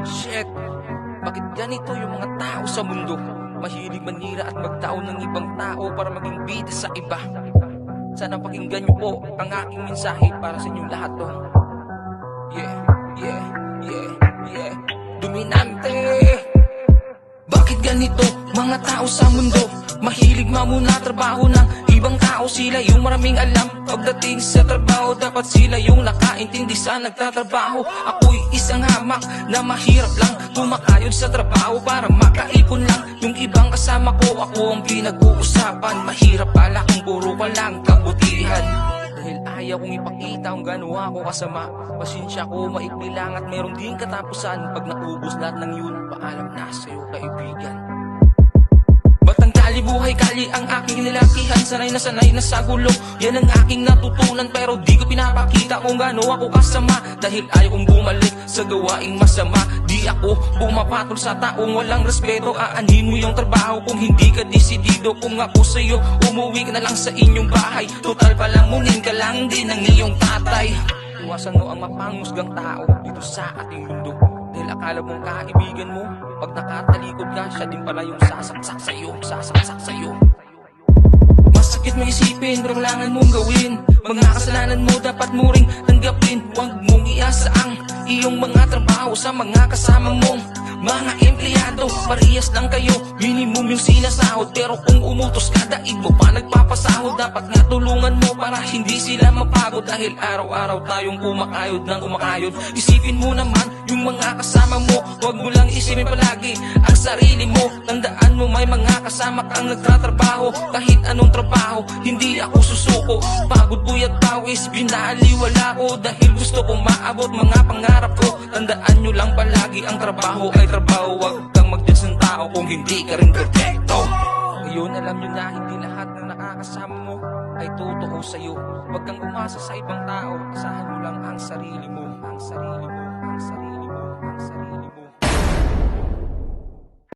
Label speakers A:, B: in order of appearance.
A: Shit. Bakit ganito yung mga tao sa mundo? Mahilig manira at magtaon ng ibang tao para maging bida sa iba. Sana pakinggan niyo po ang aking mensahe para sa inyong lahat to. Yeah. Dominante. Bakit ganito mga tao sa mundo? Mahilig mamuna trabaho ng ibang tao. Sila yung maraming alam. Pagdating sa trabaho, dapat sila yung nakaintindi sa nagtatrabaho. Ako'y isang hamak na mahirap lang tumakayod sa trabaho para makaipon lang. Yung ibang kasama ko, ako ang pinag-uusapan. Mahirap pala kung puro ka lang kabutihan. Dahil ayaw kong ipakita kung gano'n ako kasama. Pasensya ko, maikli lang at meron din katapusan. Pag naubos lahat ng yun, paalam na sa'yo kaibigan. Batang kali, buhay kali ang aking nilakihan. Sanay na sa gulo, yan ang aking natutunan. Pero di ko pinapakita kung gaano ako kasama. Dahil ayaw kong bumalik sa gawaing masama. Di ako pumapatol sa taong walang respeto. Aanhin mo yung trabaho kung hindi ka desidido. Kung ako sa'yo, umuwi ka na lang sa inyong bahay. Total palamunin ka lang din ng iyong tatay. Iwasan mo ang mapanghusgang tao dito sa ating mundo. Dahil akala mong kaibigan mo, pag nakatalikod ka, siya din pala yung sasaksak sa'yo. Masakit mo isipin, pero kailangan mong gawin. Mga kasalanan mo, dapat mo ring tanggapin. Huwag mong iasa ang iyong mga trabaho sa mga kasama mong mga empleyado. Parehas lang kayo, minimum yung sinasahod. Pero kung umutos ka, daig mo pa nagpapasahod. Dapat nga tulungan mo para hindi sila mapagod. Dahil araw-araw tayong kumakayod ng kumakayod. Isipin mo naman yung mga kasama mo. Huwag mo lang isipin palagi ang sarili mo. Tandaan mo may mga kasama kang nagtatrabaho. Kahit anong trabaho, hindi ako susuko. Pagod, buyat, pawis, binaliwala ko. Dahil gusto kong maabot mga pangarap ko. Tandaan nyo lang palagi ang trabaho ay trabaho. Huwag kang mag-judge ng tao kung hindi ka rin perfecto. Ngayon alam nyo na hindi lahat ng nakakasama mo ay totoo sa'yo. Huwag kang umasa sa ibang tao. Asahan mo lang ang sarili mo. Ang sarili mo.